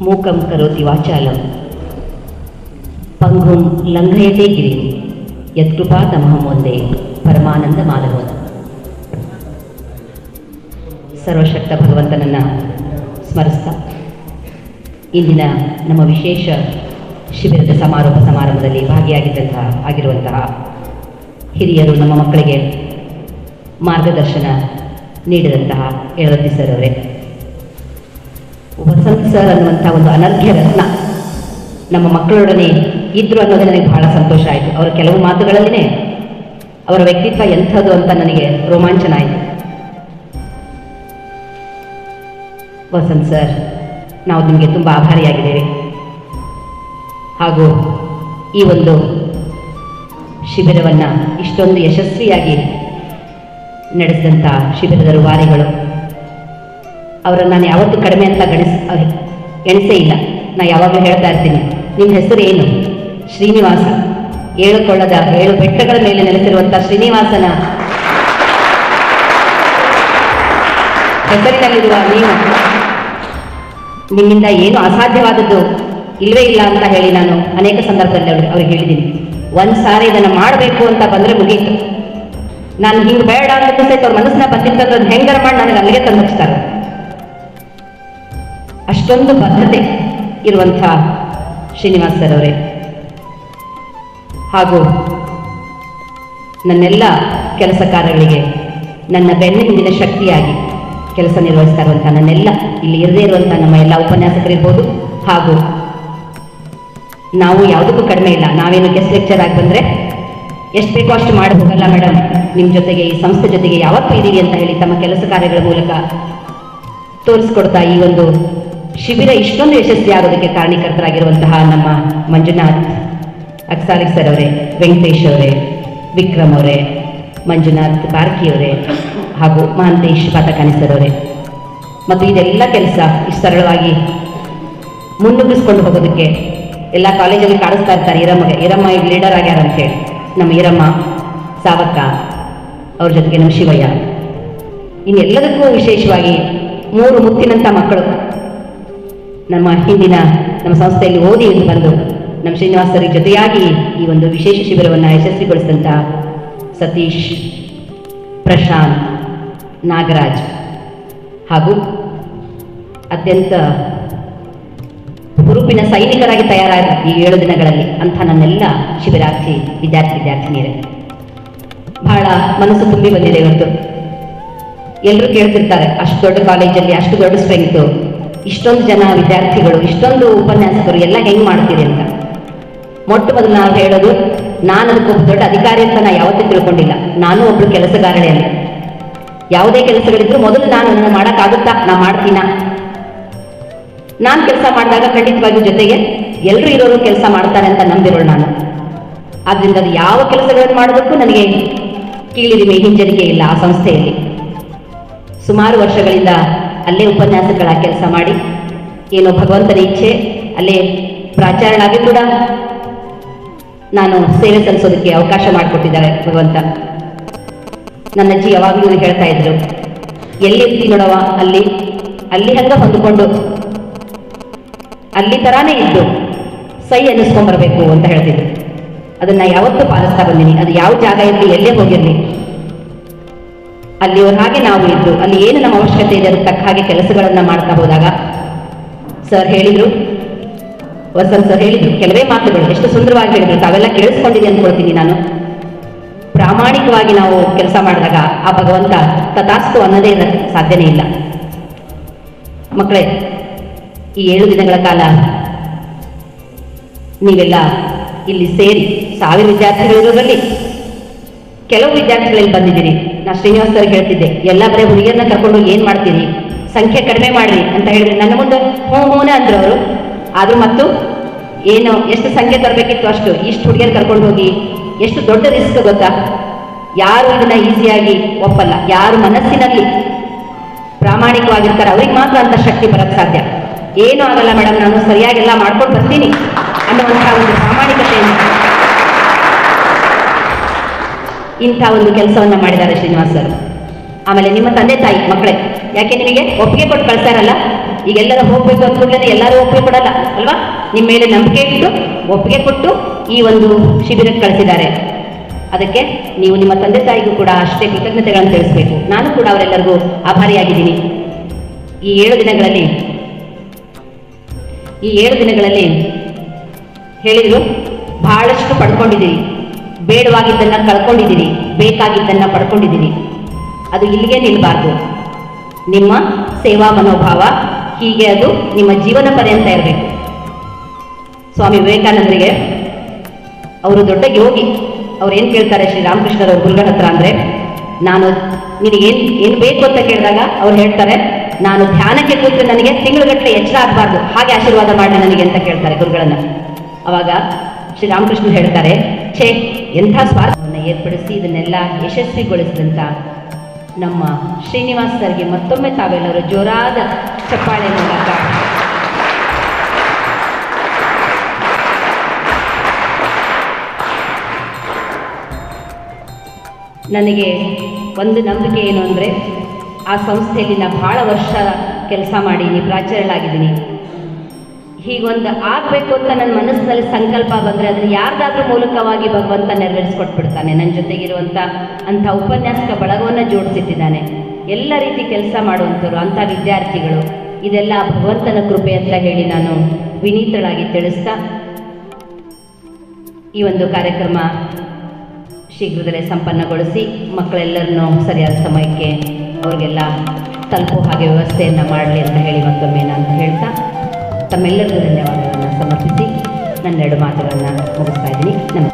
ಮೂಕಂ ಕರೋತಿ ವಾಚಾಲಂ ಪಂಗುಂ ಲಂಘಯತೆ ಗಿರಿಂ ಯತ್ಕೃಪಾತಮಹಂ ವಂದೇ ಪರಮಾನಂದ ಮಾಧವಂ. ಸರ್ವಶಕ್ತ ಭಗವಂತನನ್ನು ಸ್ಮರಿಸ್ತಾ ಇಂದಿನ ನಮ್ಮ ವಿಶೇಷ ಶಿಬಿರದ ಸಮಾರೋಪ ಸಮಾರಂಭದಲ್ಲಿ ಆಗಿರುವಂತಹ ಹಿರಿಯರು ನಮ್ಮ ಮಕ್ಕಳಿಗೆ ಮಾರ್ಗದರ್ಶನ ನೀಡಿದಂತಹ ಯಳವತ್ತಿ ಸರ್ ಅವರೇ, ವಸಂತ್ ಸರ್ ಅನ್ನುವಂಥ ಒಂದು ಅನರ್ಘ್ಯ ರತ್ನ ನಮ್ಮ ಮಕ್ಕಳೊಡನೆ ಇದ್ರು ಅನ್ನೋದೇ ನನಗೆ ಬಹಳ ಸಂತೋಷ ಆಯಿತು. ಅವರ ಕೆಲವು ಮಾತುಗಳಲ್ಲಿನೇ ಅವರ ವ್ಯಕ್ತಿತ್ವ ಎಂಥದ್ದು ಅಂತ ನನಗೆ ರೋಮಾಂಚನ ಆಯಿತು. ವಸಂತ್ ಸರ್, ನಾವು ನಿಮಗೆ ತುಂಬ ಆಭಾರಿಯಾಗಿದ್ದೇವೆ. ಹಾಗೂ ಈ ಒಂದು ಶಿಬಿರವನ್ನು ಇಷ್ಟೊಂದು ಯಶಸ್ವಿಯಾಗಿ ನಡೆಸಿದಂಥ ಶಿಬಿರದ ರೂವಾರಿಗಳು, ಅವರನ್ನು ನಾನು ಯಾವತ್ತೂ ಕಡಿಮೆ ಅಂತ ಎಣಿಸೇ ಇಲ್ಲ. ನಾನು ಯಾವಾಗಲೂ ಹೇಳ್ತಾ ಇರ್ತೀನಿ, ನಿಮ್ಮ ಹೆಸರು ಏನು? ಶ್ರೀನಿವಾಸ. 7 ಬೆಟ್ಟಗಳ ಮೇಲೆ ನೆಲೆಸಿರುವಂಥ ಶ್ರೀನಿವಾಸನ ಹೆಸರಿನಲ್ಲಿರುವ ನೀವು, ನಿಮ್ಮಿಂದ ಏನು ಅಸಾಧ್ಯವಾದದ್ದು ಇಲ್ಲವೇ ಇಲ್ಲ ಅಂತ ಹೇಳಿ ನಾನು ಅನೇಕ ಸಂದರ್ಭದಲ್ಲಿ ಅವ್ರಿಗೆ ಹೇಳಿದ್ದೀನಿ. ಒಂದು ಸಾರಿ ಇದನ್ನು ಮಾಡಬೇಕು ಅಂತ ಬಂದರೆ ಮುಗೀತು. ನಾನು ಹಿಂಗೆ ಬೇಡ ಅಂತ ಸಹಿತ ಅವ್ರ ಮನಸ್ಸಿನ ಬಂದಿರ್ತಂದ್ರೆ ಅದು ಹೆಂಗಾರ ಮಾಡಿ ನನಗೆ ಅಲ್ಲಿಗೆ ತಂದು ಹಚ್ತಾರೆ. ಅಷ್ಟೊಂದು ಬದ್ಧತೆ ಇರುವಂಥ ಶ್ರೀನಿವಾಸ್ ಸರ್ ಅವರೇ, ಹಾಗೂ ನನ್ನೆಲ್ಲ ಕೆಲಸ ಕಾರ್ಯಗಳಿಗೆ ನನ್ನ ಬೆನ್ನ ಹಿಂದಿನ ಶಕ್ತಿಯಾಗಿ ಕೆಲಸ ನಿರ್ವಹಿಸ್ತಾ ಇರುವಂಥ ನನ್ನೆಲ್ಲ ಇಲ್ಲಿ ಇರದೇ ಇರುವಂಥ ನಮ್ಮ ಎಲ್ಲ ಉಪನ್ಯಾಸಕರಿರ್ಬೋದು, ಹಾಗೂ ನಾವು ಯಾವುದಕ್ಕೂ ಕಡಿಮೆ ಇಲ್ಲ. ನಾವೇನು ಗೆಸ್ಟ್ ಲೆಕ್ಚರ್ ಆಗಿ ಬಂದರೆ ಎಷ್ಟು ಬೇಕೋ ಅಷ್ಟು ಮಾಡಿ ಹೋಗಲ್ಲ ಮೇಡಮ್, ನಿಮ್ಮ ಜೊತೆಗೆ ಈ ಸಂಸ್ಥೆ ಜೊತೆಗೆ ಯಾವತ್ತೂ ಇದ್ದೀವಿ ಅಂತ ಹೇಳಿ ತಮ್ಮ ಕೆಲಸ ಕಾರ್ಯಗಳ ಮೂಲಕ ತೋರಿಸ್ಕೊಡ್ತಾ ಈ ಒಂದು ಶಿಬಿರ ಇಷ್ಟೊಂದು ಯಶಸ್ವಿ ಆಗೋದಕ್ಕೆ ಕಾರಣೀಕರ್ತರಾಗಿರುವಂತಹ ನಮ್ಮ ಮಂಜುನಾಥ್ ಅಕ್ಸಾಲಿ ಸರ್ ಅವರೇ, ವೆಂಕಟೇಶ್ ಅವರೇ, ವಿಕ್ರಮ್ ಅವರೇ, ಮಂಜುನಾಥ್ ಬಾರ್ಕಿ ಅವರೇ, ಹಾಗೂ ಮಹಾಂತೇಶ್ ಪಾತಕಾನಿ ಸರ್ ಅವರೇ, ಮತ್ತು ಇದೆಲ್ಲ ಕೆಲಸ ಇಷ್ಟು ಸರಳವಾಗಿ ಮುನ್ನುಗ್ಗಿಸ್ಕೊಂಡು ಹೋಗೋದಕ್ಕೆ ಎಲ್ಲ ಕಾಲೇಜಲ್ಲಿ ಕಾಣಿಸ್ತಾ ಇರ್ತಾರೆ. ಈರಮ್ಮ ಈಗ ಲೀಡರ್ ಆಗ್ಯಾರ ಅಂತೇಳಿ, ನಮ್ಮ ಈರಮ್ಮ ಸಾವಕ್ಕ ಅವ್ರ ಜೊತೆಗೆ ನಮ್ಮ ಶಿವಯ್ಯ, ಇನ್ನೆಲ್ಲದಕ್ಕೂ ವಿಶೇಷವಾಗಿ 3 ಮುತ್ತಿನಂಥ ಮಕ್ಕಳು ನಮ್ಮ ಹಿಂದಿನ ನಮ್ಮ ಸಂಸ್ಥೆಯಲ್ಲಿ ಓದಿ ಎಂದು ಬಂದು ನಮ್ಮ ಶ್ರೀನಿವಾಸರ ಜೊತೆಯಾಗಿ ಈ ಒಂದು ವಿಶೇಷ ಶಿಬಿರವನ್ನು ಯಶಸ್ವಿಗೊಳಿಸಿದಂಥ ಸತೀಶ್, ಪ್ರಶಾಂತ್, ನಾಗರಾಜ್, ಹಾಗೂ ಅತ್ಯಂತ ಹುರುಪಿನ ಸೈನಿಕರಾಗಿ ತಯಾರಾದ ಈ 7 ದಿನಗಳಲ್ಲಿ ಅಂಥ ನನ್ನೆಲ್ಲ ಶಿಬಿರಾರ್ಥಿ ವಿದ್ಯಾರ್ಥಿನಿಯರೇ, ಬಹಳ ಮನಸ್ಸು ತುಂಬಿ ಬಂದಿದೆ ಇವತ್ತು. ಎಲ್ಲರೂ ಕೇಳ್ತಿರ್ತಾರೆ, ಅಷ್ಟು ದೊಡ್ಡ ಕಾಲೇಜಲ್ಲಿ ಅಷ್ಟು ದೊಡ್ಡ ಸ್ಟ್ರೆಂಗ್ತು, ಇಷ್ಟೊಂದು ಜನ ವಿದ್ಯಾರ್ಥಿಗಳು, ಇಷ್ಟೊಂದು ಉಪನ್ಯಾಸಕರು ಎಲ್ಲ ಹೆಂಗೆ ಮಾಡ್ತೀರಿ ಅಂತ. ಮೊಟ್ಟ ಮೊದಲು ನಾವು ಹೇಳೋದು, ನಾನು ಅದಕ್ಕೊಬ್ಬ ದೊಡ್ಡ ಅಧಿಕಾರಿ ಅಂತ ನಾನು ಯಾವತ್ತೂ ತಿಳ್ಕೊಂಡಿಲ್ಲ. ನಾನು ಒಬ್ಬಳು ಕೆಲಸಗಾರಳೆಯಲ್ಲಿ ಯಾವುದೇ ಕೆಲಸಗಳಿದ್ರು ಮೊದಲು ನಾನು ಮಾಡೋಕ್ಕಾಗುತ್ತಾ, ನಾ ಮಾಡ್ತೀನ. ನಾನು ಕೆಲಸ ಮಾಡಿದಾಗ ಖಂಡಿತವಾಗಿಯೂ ಜೊತೆಗೆ ಎಲ್ಲರೂ ಇರೋರು ಕೆಲಸ ಮಾಡ್ತಾರೆ ಅಂತ ನಂಬಿರೋಳು ನಾನು. ಆದ್ದರಿಂದ ಅದು ಯಾವ ಕೆಲಸಗಳನ್ನು ಮಾಡೋದಕ್ಕೂ ನನಗೆ ಕೀಳಿರಿಮೆ, ಹಿಂಜರಿಕೆ ಇಲ್ಲ. ಆ ಸಂಸ್ಥೆಯಲ್ಲಿ ಸುಮಾರು ವರ್ಷಗಳಿಂದ ಅಲ್ಲೇ ಉಪನ್ಯಾಸಕರ ಕೆಲಸ ಮಾಡಿ, ಏನೋ ಭಗವಂತನ ಇಚ್ಛೆ ಅಲ್ಲೇ ಪ್ರಾಚಾರ್ಯಳಾಗಿ ಕೂಡ ನಾನು ಸೇವೆ ಸಲ್ಲಿಸೋದಕ್ಕೆ ಅವಕಾಶ ಮಾಡಿಕೊಟ್ಟಿದ್ದಾರೆ ಭಗವಂತ. ನನ್ನ ಅಜ್ಜಿ ಯಾವಾಗಲೂ ಹೇಳ್ತಾ ಇದ್ರು, ಎಲ್ಲಿರ್ತಿ ನೋಡವ ಅಲ್ಲಿ ಹಂಗ ಹೊಂದ್ಕೊಂಡು ಅಲ್ಲಿ ತರಾನೇ ಇದ್ದು ಸೈ ಅನ್ನಿಸ್ಕೊಂಡ್ಬರ್ಬೇಕು ಅಂತ ಹೇಳ್ತಿದ್ರು. ಅದನ್ನ ಯಾವತ್ತೂ ಪಾಲಿಸ್ತಾ ಬಂದೀನಿ. ಅದು ಯಾವ ಜಾಗ ಇರಲಿ, ಎಲ್ಲೇ ಹೋಗಿರಲಿ, ಅಲ್ಲಿಯವ್ರ ಹಾಗೆ ನಾವು ಇದ್ದು ಅಲ್ಲಿ ಏನು ನಮ್ಮ ಅವಶ್ಯಕತೆ ಇದೆ ಅದಕ್ಕೆ ತಕ್ಕ ಹಾಗೆ ಕೆಲಸಗಳನ್ನು ಮಾಡ್ತಾ ಹೋದಾಗ ಸರ್ ಹೇಳಿದ್ರು, ವಸಂತ್ ಸರ್ ಹೇಳಿದ್ರು ಕೆಲವೇ ಮಾತುಗಳು, ಎಷ್ಟು ಸುಂದರವಾಗಿ ಹೇಳಿದ್ರು. ತಾವೆಲ್ಲ ಕೇಳಿಸ್ಕೊಂಡಿದೆ ಅಂದ್ಕೊಳ್ತೀನಿ ನಾನು. ಪ್ರಾಮಾಣಿಕವಾಗಿ ನಾವು ಕೆಲಸ ಮಾಡಿದಾಗ ಆ ಭಗವಂತ ತಥಾಸ್ತು ಅನ್ನೋದೇ ಸಾಧ್ಯನೇ ಇಲ್ಲ. ಮಕ್ಕಳೇ, ಈ 7 ದಿನಗಳ ಕಾಲ ನೀವೆಲ್ಲ ಇಲ್ಲಿ ಸೇರಿ 1000 ವಿದ್ಯಾರ್ಥಿಗಳಿರೋದ್ರಲ್ಲಿ ಕೆಲವು ವಿದ್ಯಾರ್ಥಿಗಳಲ್ಲಿ ಬಂದಿದ್ದೀರಿ. ನಾ ಶ್ರೀನಿವಾಸ್ ಸರ್ ಹೇಳ್ತಿದ್ದೆ, ಎಲ್ಲ ಬರೀ ಹುಡುಗಿಯರನ್ನ ಕರ್ಕೊಂಡು ಏನು ಮಾಡ್ತೀರಿ, ಸಂಖ್ಯೆ ಕಡಿಮೆ ಮಾಡ್ರಿ ಅಂತ ಹೇಳಿದ್ರೆ ನನ್ನ ಮುಂದೆ ಹೂನೇ ಅಂದ್ರು ಅವರು. ಆದರೂ ಮತ್ತು ಏನು ಎಷ್ಟು ಸಂಖ್ಯೆ ತರಬೇಕಿತ್ತು ಅಷ್ಟು, ಇಷ್ಟು ಹುಡುಗಿಯರು ಕರ್ಕೊಂಡು ಹೋಗಿ ಎಷ್ಟು ದೊಡ್ಡ ರಿಸ್ಕ್ ಗೊತ್ತಾ. ಯಾರು ಇದನ್ನ ಈಸಿಯಾಗಿ ಒಪ್ಪಲ್ಲ. ಯಾರು ಮನಸ್ಸಿನಲ್ಲಿ ಪ್ರಾಮಾಣಿಕವಾಗಿರ್ತಾರೆ ಅವ್ರಿಗೆ ಮಾತ್ರ ಅಂತ ಶಕ್ತಿ ಬರೋಕ್ಕೆ ಸಾಧ್ಯ. ಏನೂ ಆಗಲ್ಲ ಮೇಡಮ್, ನಾನು ಸರಿಯಾಗೆಲ್ಲ ಮಾಡ್ಕೊಂಡು ಬರ್ತೀನಿ ಅನ್ನುವಂಥ ಒಂದು ಪ್ರಾಮಾಣಿಕತೆಯನ್ನು ಇಂಥ ಒಂದು ಕೆಲಸವನ್ನು ಮಾಡಿದ್ದಾರೆ ಶ್ರೀನಿವಾಸ್ ಸರ್. ಆಮೇಲೆ ನಿಮ್ಮ ತಂದೆ ತಾಯಿ ಮಕ್ಕಳೇ, ಯಾಕೆ ನಿಮಗೆ ಒಪ್ಪಿಗೆ ಕೊಟ್ಟು ಕಳ್ಸಾರಲ್ಲ, ಈಗ ಎಲ್ಲರೂ ಹೋಗ್ಬೇಕು ಅಂತ ಕೂಡಲೇ ಎಲ್ಲರೂ ಒಪ್ಪಿಗೆ ಕೊಡಲ್ಲ ಅಲ್ವಾ? ನಿಮ್ಮ ಮೇಲೆ ನಂಬಿಕೆ ಇಟ್ಟು ಒಪ್ಪಿಗೆ ಕೊಟ್ಟು ಈ ಒಂದು ಶಿಬಿರಕ್ಕೆ ಕಳಿಸಿದ್ದಾರೆ. ಅದಕ್ಕೆ ನೀವು ನಿಮ್ಮ ತಂದೆ ತಾಯಿಗೂ ಕೂಡ ಅಷ್ಟೇ ಕೃತಜ್ಞತೆಗಳನ್ನು ತಿಳಿಸಬೇಕು. ನಾನು ಕೂಡ ಅವರೆಲ್ಲರಿಗೂ ಆಭಾರಿಯಾಗಿದ್ದೀನಿ. ಈ 7 ದಿನಗಳಲ್ಲಿ ಹೇಳಿದ್ರು, ಬಹಳಷ್ಟು ಪಡ್ಕೊಂಡಿದ್ದೀರಿ, ಬೇಡವಾಗಿದ್ದನ್ನು ಕಳ್ಕೊಂಡಿದ್ದೀರಿ, ಬೇಕಾಗಿದ್ದನ್ನು ಪಡ್ಕೊಂಡಿದ್ದೀರಿ. ಅದು ಇಲ್ಲಿಗೆ ನಿಲ್ಲಬಾರ್ದು. ನಿಮ್ಮ ಸೇವಾ ಮನೋಭಾವ ಹೀಗೆ ಅದು ನಿಮ್ಮ ಜೀವನ ಪರ್ಯಂತ ಇರಬೇಕು. ಸ್ವಾಮಿ ವಿವೇಕಾನಂದರಿಗೆ, ಅವರು ದೊಡ್ಡ ಯೋಗಿ, ಅವ್ರು ಏನು ಕೇಳ್ತಾರೆ ಶ್ರೀರಾಮಕೃಷ್ಣರವ್ರ ಗುರುಗಳ ಹತ್ರ ಅಂದರೆ, ನಾನು ನಿನಗೇನು ಬೇಕು ಅಂತ ಕೇಳಿದಾಗ ಅವ್ರು ಹೇಳ್ತಾರೆ, ನಾನು ಧ್ಯಾನಕ್ಕೆ ಕೂತ್ರೆ ನನಗೆ ತಿಂಗಳುಗಟ್ಟಲೆ ಎಚ್ಚರ ಆಗಬಾರ್ದು, ಹಾಗೆ ಆಶೀರ್ವಾದ ಮಾಡಿ ನನಗೆ ಅಂತ ಕೇಳ್ತಾರೆ ಗುರುಗಳನ್ನು. ಅವಾಗ ಶ್ರೀರಾಮಕೃಷ್ಣ ಹೇಳ್ತಾರೆ, ಛೇ ಎಂಥ ಸ್ವಾರ್ಥವನ್ನು ಏರ್ಪಡಿಸಿ ಇದನ್ನೆಲ್ಲ ಯಶಸ್ವಿಗೊಳಿಸಿದಂಥ ನಮ್ಮ ಶ್ರೀನಿವಾಸ್ ಸರ್ಗೆ ಮತ್ತೊಮ್ಮೆ ತಾವೆಲ್ಲರೂ ಜೋರಾದ ಚಪ್ಪಾಳೆ ಮೂಲಕ ನನಗೆ ಒಂದು ನಂಬಿಕೆ ಏನು ಅಂದರೆ, ಆ ಸಂಸ್ಥೆಯಲ್ಲಿ ನಾನು ಭಾಳ ವರ್ಷ ಕೆಲಸ ಮಾಡೀನಿ, ಪ್ರಾಚಾರ್ಯಳಾಗಿದ್ದೀನಿ. ಹೀಗೊಂದು ಆಗಬೇಕು ಅಂತ ನನ್ನ ಮನಸ್ಸಿನಲ್ಲಿ ಸಂಕಲ್ಪ ಬಂದರೆ ಅದನ್ನು ಯಾರ್ದಾದ್ರೂ ಮೂಲಕವಾಗಿ ಭಗವಂತ ನೆರವೇರಿಸ್ಕೊಟ್ಬಿಡ್ತಾನೆ. ನನ್ನ ಜೊತೆಗಿರುವಂಥ ಅಂಥ ಉಪನ್ಯಾಸಕ ಬಳಗವನ್ನು ಜೋಡಿಸಿಟ್ಟಿದ್ದಾನೆ. ಎಲ್ಲ ರೀತಿ ಕೆಲಸ ಮಾಡುವಂಥವ್ರು, ಅಂಥ ವಿದ್ಯಾರ್ಥಿಗಳು, ಇದೆಲ್ಲ ಭಗವಂತನ ಕೃಪೆ ಅಂತ ಹೇಳಿ ನಾನು ವಿನೀತಳಾಗಿ ತಿಳಿಸ್ತಾ ಈ ಒಂದು ಕಾರ್ಯಕ್ರಮ ಶೀಘ್ರದಲ್ಲೇ ಸಂಪನ್ನಗೊಳಿಸಿ ಮಕ್ಕಳೆಲ್ಲರನ್ನೂ ಸರಿಯಾದ ಸಮಯಕ್ಕೆ ಅವ್ರಿಗೆಲ್ಲ ತಲುಪೋ ಹಾಗೆ ವ್ಯವಸ್ಥೆಯನ್ನು ಮಾಡಲಿ ಅಂತ ಹೇಳಿ ಮತ್ತೊಮ್ಮೆ ನಾನು ಹೇಳ್ತಾ ತಮ್ಮೆಲ್ಲರಿಗೂ ಧನ್ಯವಾದಗಳನ್ನು ಸಮರ್ಪಿಸಿ ನನ್ನೆರಡು ಮಾತುಗಳನ್ನು ಮುಗಿಸ್ತಾ ಇದ್ದೀನಿ. ನಮಸ್ಕಾರ.